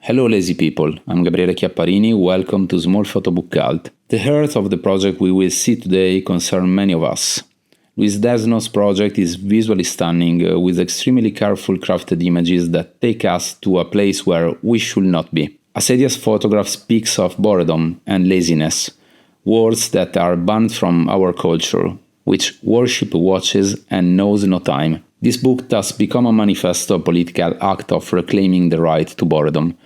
Hello lazy people, I'm Gabriele Chiapparini, welcome to Small Photobook Cult. The heart of the project we will see today concerns many of us. Louise Desnos' project is visually stunning, with extremely carefully crafted images that take us to a place where we should not be. Acedia's photograph speaks of boredom and laziness, words that are banned from our culture, which worship watches and knows no time. This book thus becomes a manifesto, a political act of reclaiming the right to boredom.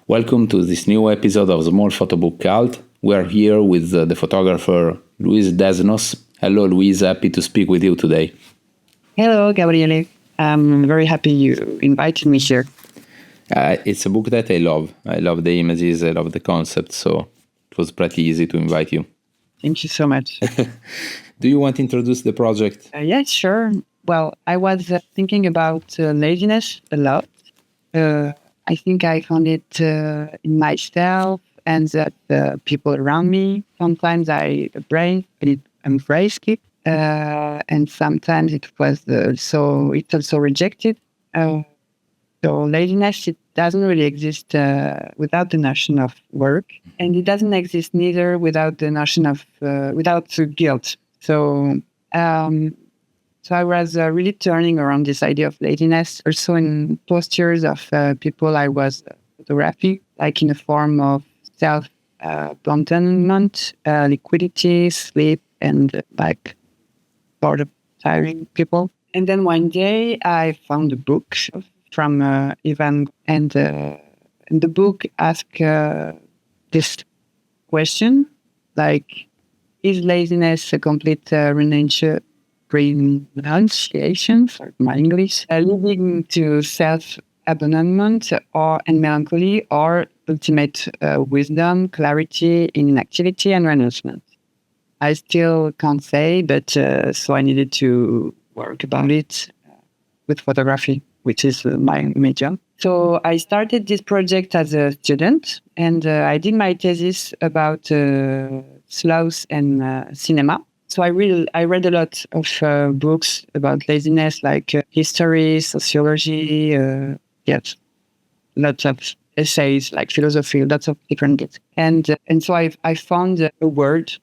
Welcome to this new episode of Small Photobook Cult. We are here with the photographer Louise Desnos. Hello Louise, happy to speak with you today. Hello Gabriele, I'm very happy you invited me here. It's a book that I love. I love the images, I love the concept, so it was pretty easy to invite you. Thank you so much. Do you want to introduce the project? Yes, sure. Well, I was thinking about laziness a lot. I think I found it in myself and the people around me. Sometimes I embrace it, and sometimes it was it's also rejected. So laziness, it doesn't really exist without the notion of work, and it doesn't exist neither without the notion of without guilt. So I was really turning around this idea of laziness, also in postures of people I was photographing, like in a form of self-abandonment, liquidity, sleep, and like sort of tiring people. And then one day I found a book from Ivan, and the book asked this question, like, is laziness a complete renunciation, for my English, leading to self-abandonment and melancholy, or ultimate wisdom, clarity in inactivity and renouncement? I still can't say, but so I needed to work about it with photography, which is my medium. So I started this project as a student, and I did my thesis about sloth and cinema. So I read a lot of books about laziness, like history, sociology, lots of essays, like philosophy, lots of different books. And so I found a word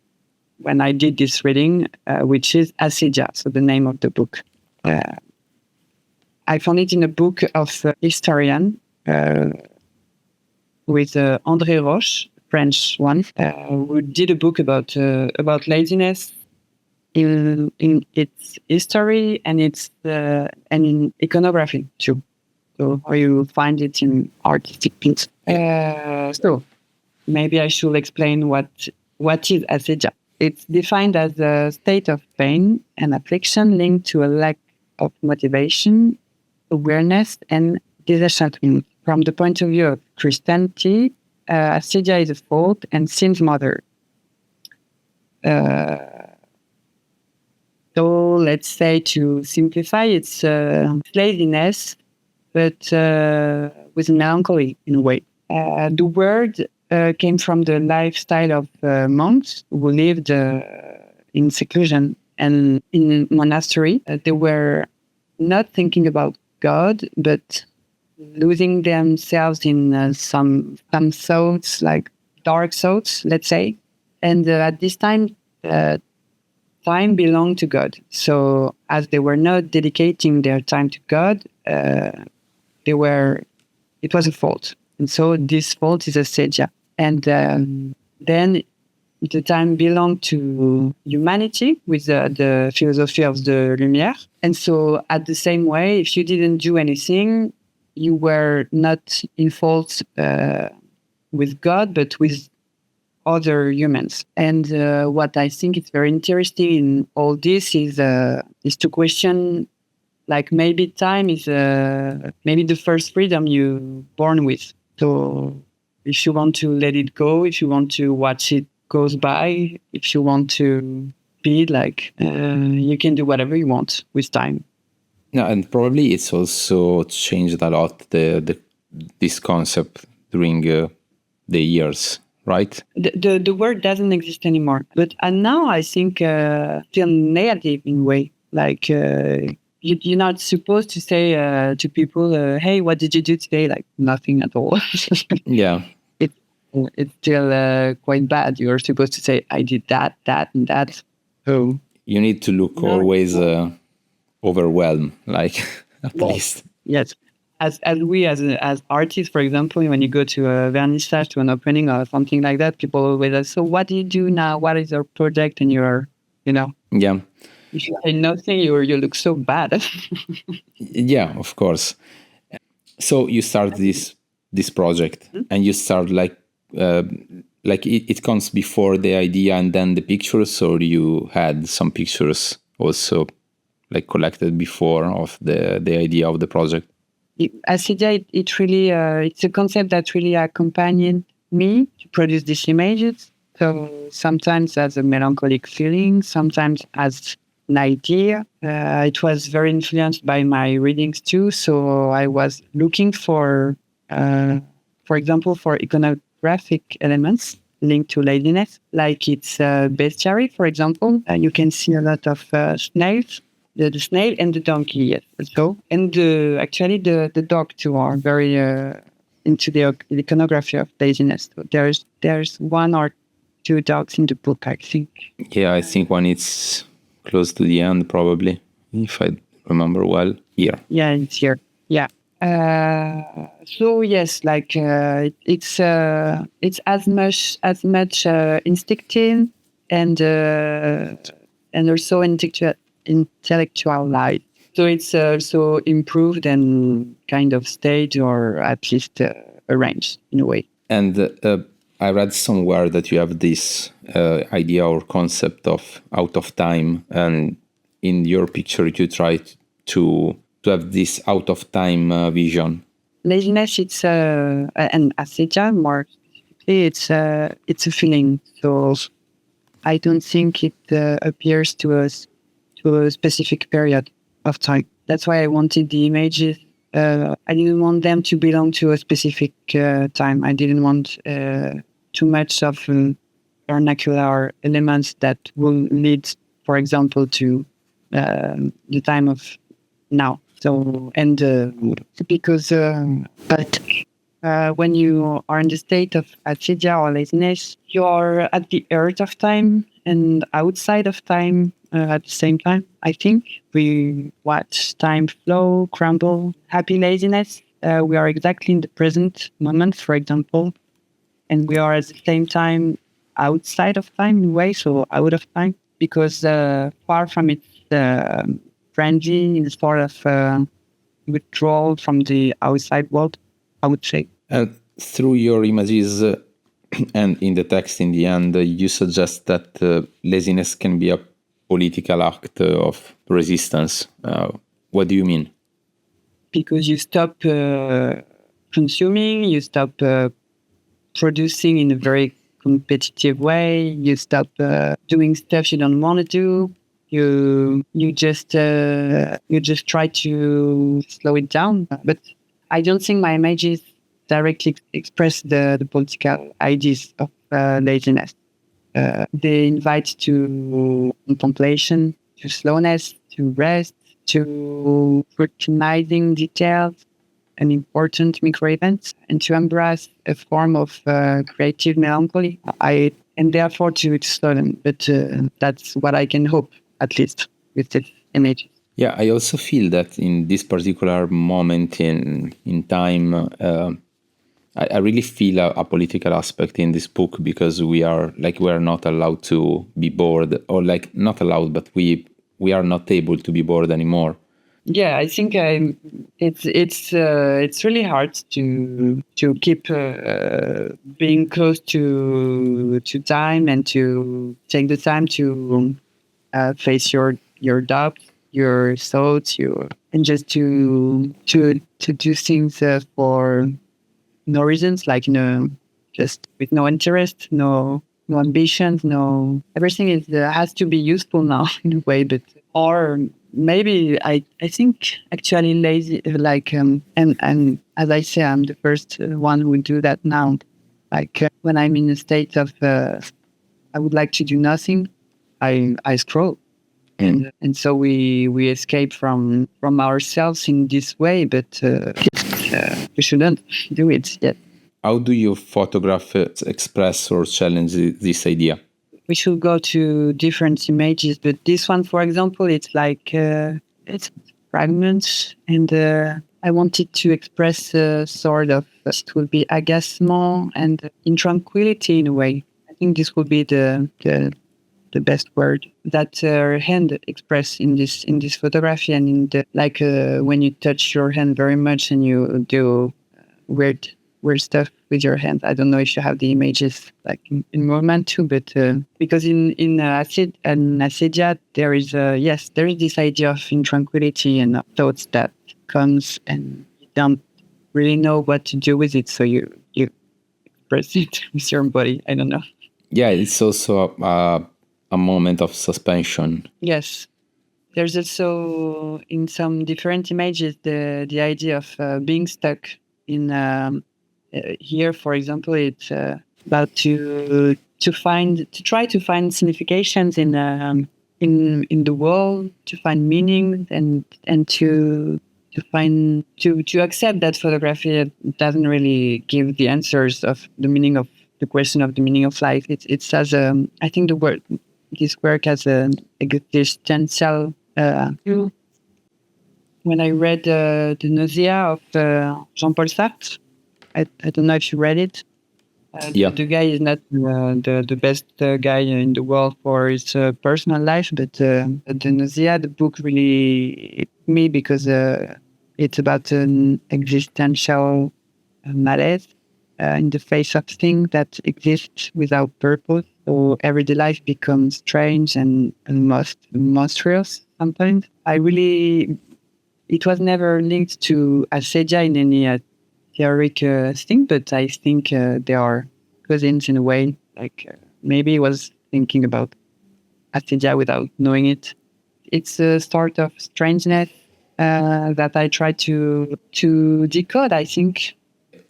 when I did this reading, which is Acedia, so the name of the book. I found it in a book of a historian with André Roche, French one, who did a book about laziness in its history and and in iconography too. So how you find it in artistic pieces. So maybe I should explain what is acedia. It's defined as a state of pain and affliction linked to a lack of motivation, awareness, and disenchantment. From the point of view of Christianity, acedia is a fault and sin's mother. So let's say, to simplify, it's laziness, but with melancholy in a way. The word came from the lifestyle of monks who lived in seclusion and in monastery. They were not thinking about God, but losing themselves in some thoughts, like dark thoughts, let's say. And at this time, time belonged to God. So as they were not dedicating their time to God, it was a fault. And so this fault is acedia. And then the time belonged to humanity with the philosophy of the Lumière. And so at the same way, if you didn't do anything, you were not in fault with God, but with other humans. And what I think is very interesting in all this is to question, like, maybe time is maybe the first freedom you're born with. So if you want to let it go, if you want to watch it goes by, if you want to be like, you can do whatever you want with time. No, and probably it's also changed a lot, this concept during the years, right? The word doesn't exist anymore. But now I think still negative in a way. Like you're not supposed to say to people, "Hey, what did you do today?" Like nothing at all. Yeah. it, it's still quite bad. You're supposed to say, "I did that, that, and that." So You need to look always overwhelmed, like at least. yes. As artists, for example, when you go to a vernissage, to an opening or something like that, people always ask, "So what do you do now? What is your project?" And you're, Yeah. if you say nothing, you look so bad. Yeah, of course. So you start this project, and you start like it comes before the idea and then the pictures, or you had some pictures also like collected before of the idea of the project? Acedia, it really it's a concept that really accompanied me to produce these images. So sometimes as a melancholic feeling, sometimes as an idea. It was very influenced by my readings too. So I was looking for example, for iconographic elements linked to laziness, like its bestiary, for example. You can see a lot of snails. The snail and the donkey, yes, also. And actually the dog too are very into the iconography of laziness. So there's one or two dogs in the book, I think. Yeah, I think when it's close to the end, probably, if I remember well. Here. Yeah, it's here. Yeah. So yes, like it's as much instinctive and also intellectualized. So it's also improved and kind of staged, or at least arranged in a way. And I read somewhere that you have this idea or concept of out of time, and in your picture you try to have this out of time vision. Laziness, it's and acedia more specifically, it's a feeling. So I don't think it appears to us to a specific period of time. That's why I wanted the images. I didn't want them to belong to a specific time. I didn't want too much of vernacular elements that will lead, for example, to the time of now. So, and because, but when you are in the state of acedia or laziness, you are at the earth of time and outside of time at the same time. I think we watch time flow, crumble, happy laziness. We are exactly in the present moment, for example, and we are at the same time outside of time in a way, so out of time, because far from its frenzy, is sort of withdrawal from the outside world, I would say. Through your images and in the text in the end, you suggest that laziness can be a political act of resistance. What do you mean? Because you stop consuming, you stop producing in a very competitive way, you stop doing stuff you don't want to do. You just try to slow it down. But I don't think my images directly express the political ideas of laziness. They invite to contemplation, to slowness, to rest, to scrutinizing details and important micro events, and to embrace a form of creative melancholy. And therefore to slow them. But that's what I can hope, at least, with this image. Yeah, I also feel that in this particular moment in time, I really feel a political aspect in this book, because we are not allowed to be bored, or like not allowed, but we are not able to be bored anymore. Yeah, I think it's really hard to keep being close to time and to take the time to face your doubts, your thoughts, and just to do things for no reasons, like just with no interest, no ambitions, no everything has to be useful now in a way, but or maybe I think actually lazy, like and as I say, I'm the first one who would do that now. Like when I'm in a state of I would like to do nothing, I scroll. and so we escape from ourselves in this way, but we shouldn't do it yet. How do your photograph express or challenge this idea? We should go to different images, but this one, for example, it's like it's fragments, and I wanted to express sort of it will be agacement and intranquility in a way. I think this would be the best word that hand express in this photography, and in the when you touch your hand very much and you do weird stuff with your hand. I don't know if you have the images like in movement too, but because in Acedia there is this idea of intranquility and thoughts that comes and you don't really know what to do with it, so you express it with your body. I don't know. Yeah, it's also a moment of suspension. Yes. There's also in some different images the idea of being stuck in here, for example, it's about to try to find significations in the world, to find meaning, and to accept that photography doesn't really give the answers of the meaning of the question of the meaning of life. It's as I think this work has an existential. When I read the Nausea of Jean-Paul Sartre, I don't know if you read it. The guy is not the best guy in the world for his personal life, but the Nausea, the book really hit me because it's about an existential malaise in the face of things that exist without purpose. So everyday life becomes strange and monstrous sometimes. It was never linked to Acedia in any theoric thing, but I think they are cousins in a way. Maybe he was thinking about Acedia without knowing it. It's a sort of strangeness that I try to decode, I think.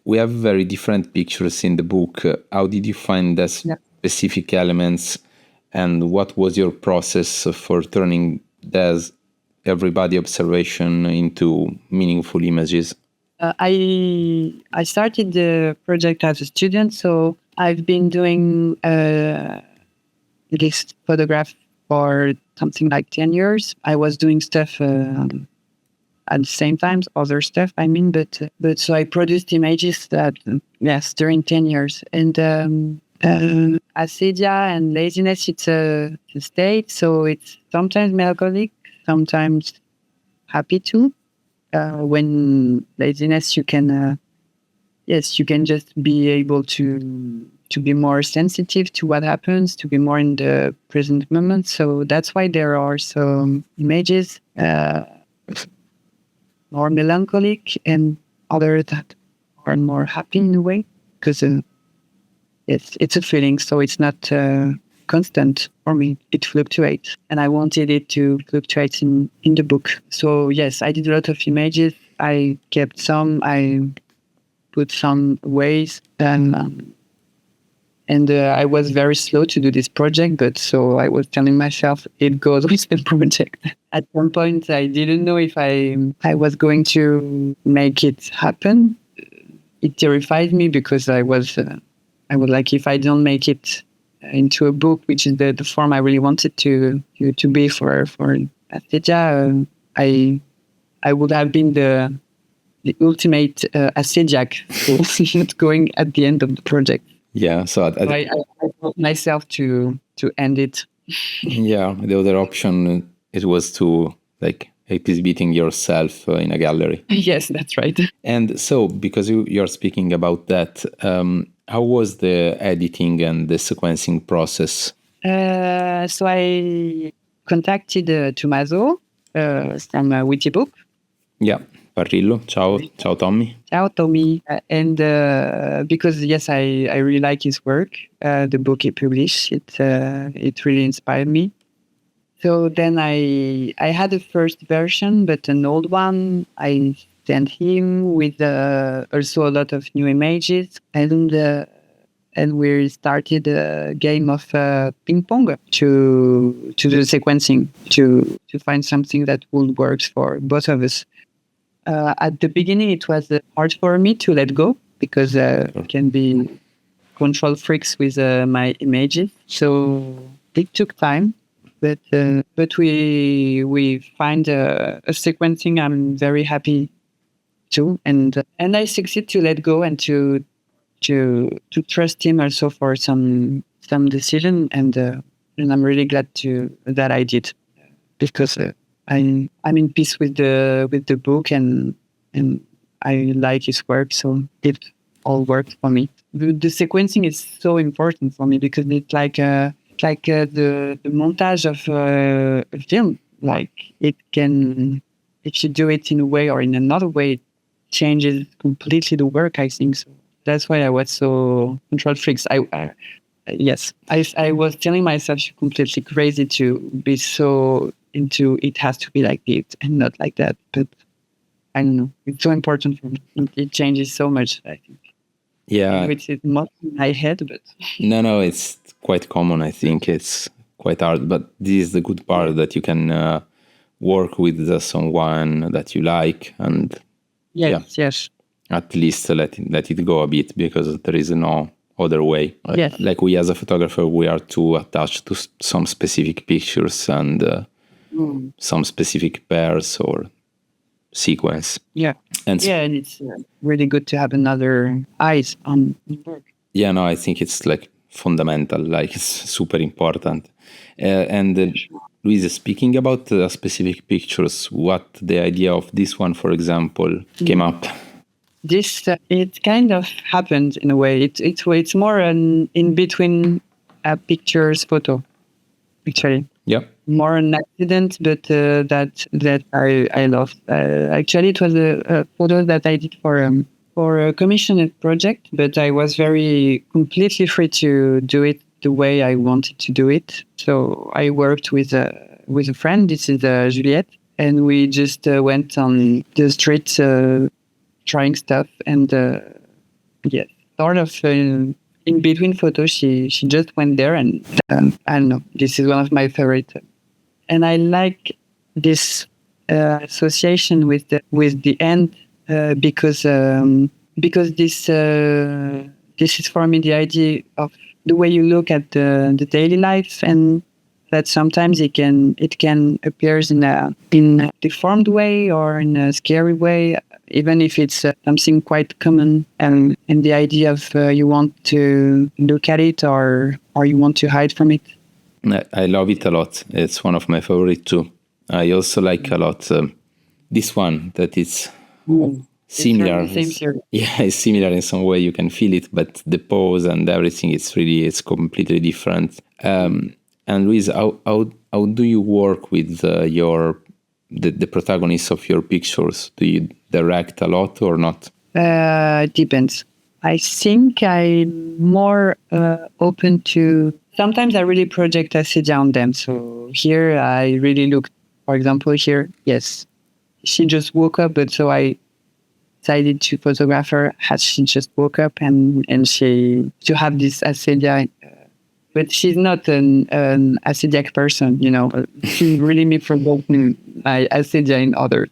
We have very different pictures in the book. How did you find the specific elements, and what was your process for turning those everybody observation into meaningful images? I started the project as a student, so I've been doing this photograph for something like 10 years. I was doing stuff at the same time, other stuff, I mean, but so I produced images that, during 10 years. And Acedia and laziness, it's a state, so it's sometimes melancholic, sometimes happy too. When laziness, you can just be able to be more sensitive to what happens, to be more in the present moment. So that's why there are some images more melancholic and other that are more happy in a way, because it's a feeling, so it's not constant for me. It fluctuates, and I wanted it to fluctuate in the book. So yes, I did a lot of images. I kept some, I put some ways, and I was very slow to do this project, but so I was telling myself it goes with the project. At one point, I didn't know if I was going to make it happen. It terrified me because I was like, if I don't make it into a book, which is the form I really wanted to be for Acedia, I would have been the ultimate acediac, who not going at the end of the project. Yeah, so I told myself to end it. Yeah, the other option it was to exhibiting yourself in a gallery. Yes, that's right. And so, because you're speaking about that, how was the editing and the sequencing process? So I contacted Tommaso from Photobook. Yeah, Parrillo. Ciao Tommy. Ciao Tommy. And because yes, I really like his work. The book he published, it really inspired me. So then I had a first version, but an old one. I sent him with also a lot of new images, and and we started a game of ping pong to do the sequencing to find something that would work for both of us. At the beginning, it was hard for me to let go because I can be control freaks with my images. So it took time, but we find a sequencing I'm very happy to, and I succeed to let go and to trust him also for some decision, and I'm really glad that I did, because I'm in peace with the book, and I like his work, so it all worked for me. The sequencing is so important for me because it's like the montage of a film. Like, it can, if you do it in a way or in another way, it changes completely the work, I think. So that's why I was so control freaks. Yes, I was telling myself you're completely crazy to be so into it has to be like this and not like that. But I don't know. It's so important for me. It changes so much, I think. Yeah. Which is not in my head, but... No, it's quite common. I think it's quite hard. But this is the good part, that you can work with someone that you like, and yes, at least let it go a bit, because there is no other way. Yes. Like we as a photographer, we are too attached to some specific pictures and some specific pairs or sequence. Yeah. And it's really good to have another eyes on the work. Yeah, no, I think it's like fundamental, like it's super important. Louise, speaking about specific pictures, what the idea of this one, for example, came up? This it kind of happened in a way. It's more an in between pictures photo, actually. Yeah. More an accident, but that I love. Actually, it was a photo that I did for a commissioned project, but I was very completely free to do it the way I wanted to do it. So I worked with a friend. This is Juliette, and we just went on the streets trying stuff, and sort of in between photos, she just went there, and I don't know. This is one of my favorite, and I like this association with the end because this is for me the idea of the way you look at the daily life, and that sometimes it can appear in a deformed way or in a scary way, even if it's something quite common, and the idea of you want to look at it or you want to hide from it. I love it a lot. It's one of my favorite too. I also like a lot this one, that is similar. It's similar in some way. You can feel it, but the pose and everything, it's completely different. And Louise, how do you work with the protagonists of your pictures? Do you direct a lot or not? Depends. I think I'm more open to... Sometimes I really project Acedia on them. So here I really look, for example, here, yes, she just woke up, but so I decided to photograph her as she just woke up, and she to have this Acedia. But she's not an acidic person, you know. She's really me provoking my Acedia in others,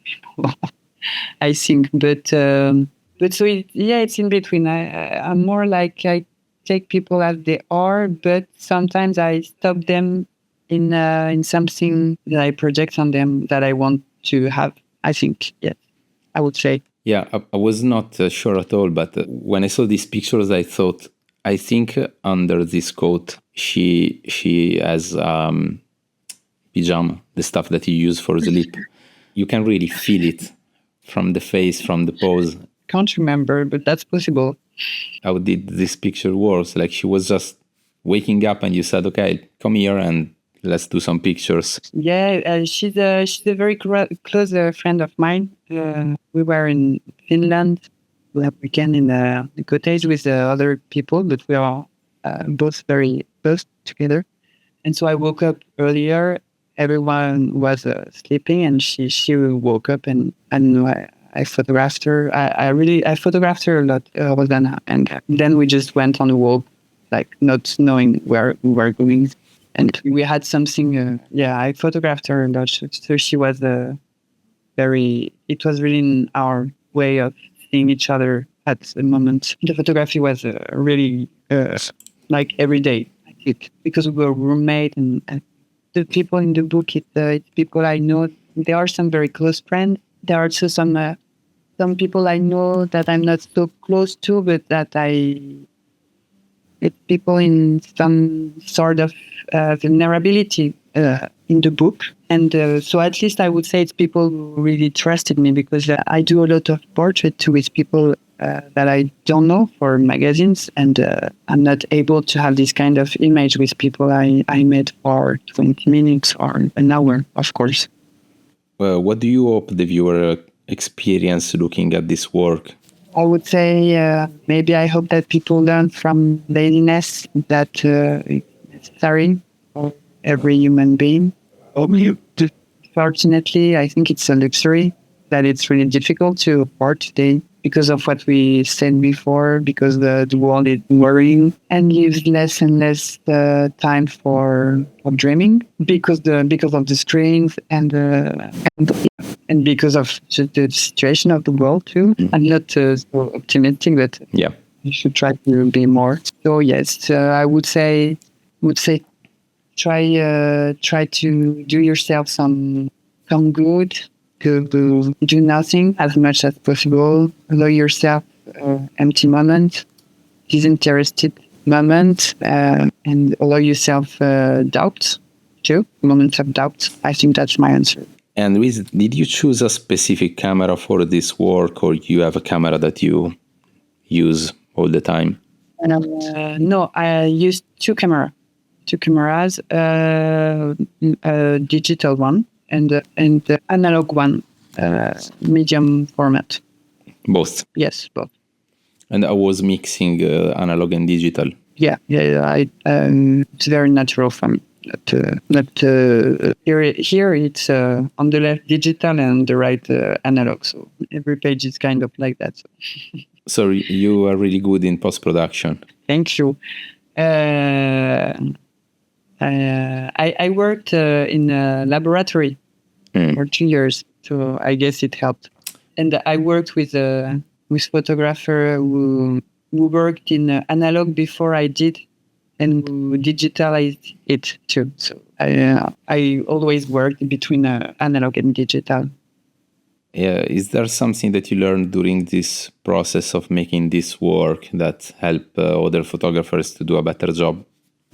I think. But so it's in between. I'm more like I take people as they are, but sometimes I stop them in something that I project on them that I want to have. I think, yes, I would say. Yeah, I was not sure at all, but when I saw these pictures, I thought, I think under this coat, she has pyjama, the stuff that you use for the lip. You can really feel it from the face, from the pose. Can't remember, but that's possible. How did this picture work? Like, she was just waking up and you said, okay, come here and let's do some pictures. Yeah, she's a very close friend of mine. We were in Finland. We have weekend in the cottage with other people, but we are both very close together. And so I woke up earlier. Everyone was sleeping, and she woke up, and I photographed her. I photographed her a lot, Rosanna, and then we just went on a walk like not knowing where we were going. And we had something, I photographed her a lot. So she was it was really in our way of seeing each other at the moment. The photography was really like every day, I think, because we were roommates, and the people in the book, it's people I know. There are some very close friends. There are also some people I know that I'm not so close to, but that it's people in some sort of vulnerability in the book. And so at least I would say it's people who really trusted me, because I do a lot of portraits with people that I don't know for magazines, and I'm not able to have this kind of image with people I met for 20 minutes or an hour, of course. Well, what do you hope the viewer experience looking at this work? I would say maybe I hope that people learn from laziness, that it's necessary for every human being. Fortunately, I think it's a luxury that it's really difficult to afford today because of what we said before, because the world is worrying and leaves less and less time for dreaming because of the screens and because of just the situation of the world too. I'm not so optimistic, but Yeah. you should try to be more. So yes, I would say try to do yourself some good, to do nothing as much as possible. Allow yourself empty moment, disinterested moment, and allow yourself doubt too, moments of doubt. I think that's my answer. And Louise, did you choose a specific camera for this work, or you have a camera that you use all the time? No, I used two cameras, a digital one and the analog one, medium format. Both? Yes, both. And I was mixing analog and digital. Yeah. It's very natural for me. Here it's on the left digital and on the right analog. So every page is kind of like that. So you are really good in post-production. Thank you. I worked in a laboratory for 2 years, so I guess it helped. And I worked with photographer who worked in analog before I did, and who digitalized it too. So I always worked between analog and digital. Yeah, is there something that you learned during this process of making this work that help other photographers to do a better job?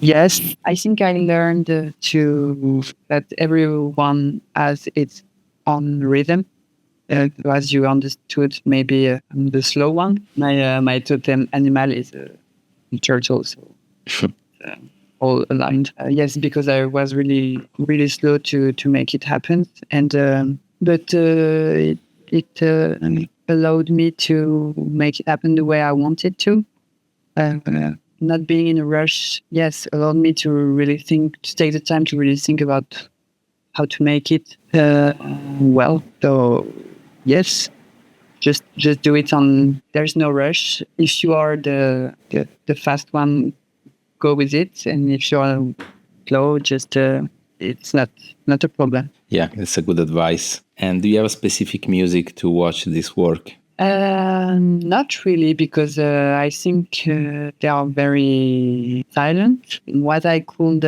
Yes, I think I learned that everyone has its own rhythm. As you understood, maybe the slow one. My totem animal is a turtle, so all aligned. Yes, because I was really really slow to make it happen, and but it allowed me to make it happen the way I wanted to. Not being in a rush, yes, allowed me to really to take the time to really think about how to make it well. So yes, just do it on. There's no rush. If you are the fast one, go with it, and if you are slow, just it's not a problem. Yeah, that's a good advice. And do you have a specific music to watch this work? Not really, because I think they are very silent. What I could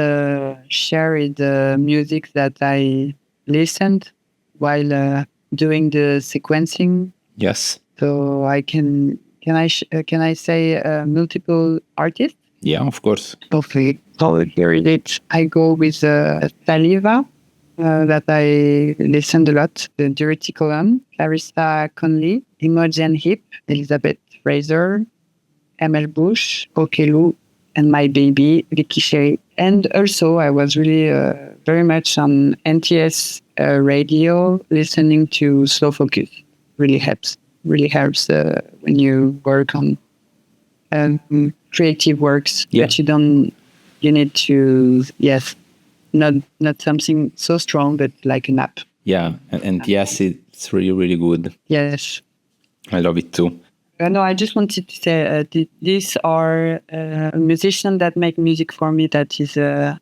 share is the music that I listened while doing the sequencing. Yes. So I can I say multiple artists? Yeah, of course. Okay. So here it is. I go with Saliva. That I listened a lot. The Dirty Column, Clarissa Conley, Imogen Heap, Elizabeth Fraser, Emil Bush, Okelu, and my baby, Vicky Sherry. And also, I was really very much on NTS radio, listening to Slow Focus. Really helps when you work on creative works that you need to, yes, not something so strong, but like an app. Yeah, and yes, it's really, really good. Yes. I love it too. No, I just wanted to say these are musicians that make music for me that is that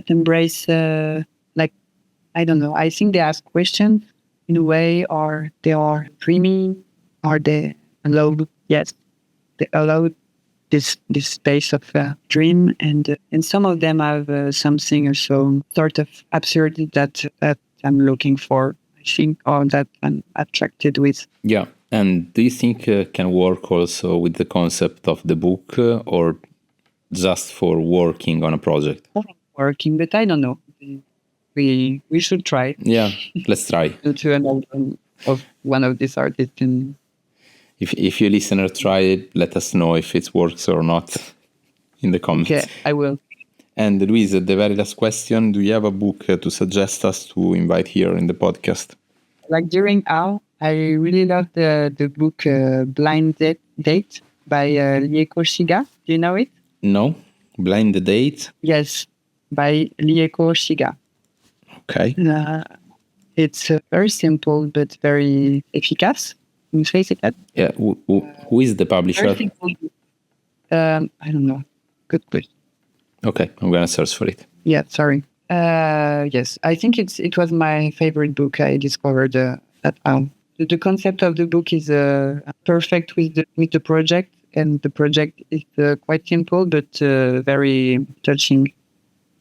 embrace like, I don't know. I think they ask questions in a way, or they are dreaming, or they allow, yes, they allow this space of dream, and some of them have something or so sort of absurdity that I'm looking for, I think, or that I'm attracted with. Yeah. And do you think can work also with the concept of the book, or just for working on a project? Working, but I don't know. We should try. Yeah, let's try. To an album of one of these artists. And if you listener try it, let us know if it works or not in the comments. Okay, I will. And Louise, the very last question: do you have a book to suggest us to invite here in the podcast? Like during our, I really love the book Blind Date by Lieko Shiga. Do you know it? No? Blind Date? Yes, by Lieko Shiga. Okay. It's very simple but very efficace. Can you say that? Yeah. Who is the publisher? I don't know. Good question. Okay, I'm going to search for it. Yeah, sorry. Yes, I think it was my favorite book I discovered at home. The concept of the book is perfect with the project, and the project is quite simple but very touching.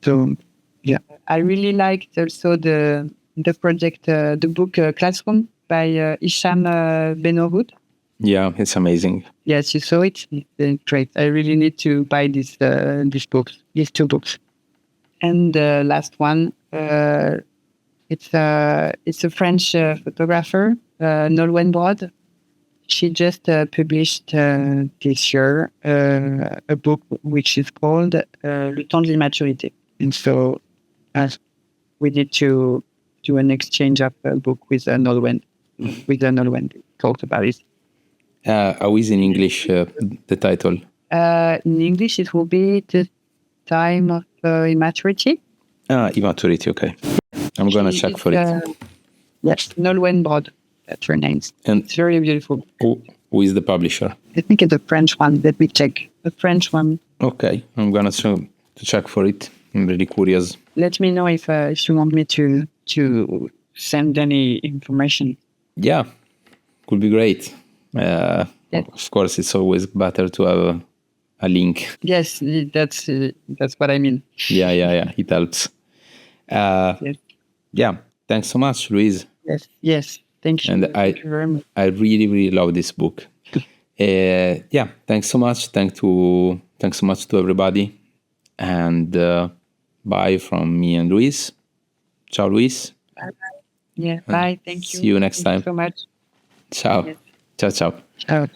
So, yeah, I really liked also the project, the book Classroom by Isham Benowood. Yeah, it's amazing. Yes, you saw it. It's great. I really need to buy these books, these two books. And the last one, it's a French photographer, Nolwenn Brod. She just published this year a book which is called Le temps de l'immaturité. And so we need to do an exchange of a book with Nolwenn. Talked about it. How is in English the title? In English, it will be The Time of Immaturity. Immaturity, okay. I'm going to check for it. Yes, Nolwenn Brod, that's her name. And it's very beautiful. Who is the publisher? I think it's a French one. Let me check. A French one. Okay, I'm going to check for it. I'm really curious. Let me know if you want me to send any information. Yeah, could be great. Of course, it's always better to have a link. Yes, that's what I mean. Yeah, it helps. Yes. Yeah, thanks so much, Louise. Yes, thank you. And thank you very much. I really, really love this book. Yeah, thanks so much. Thanks so much to everybody. And bye from me and Louise. Ciao, Louise. Bye. Yeah, bye. Thank you. See you next time. Thank you so much. Ciao. Yes. Ciao, ciao. Ciao.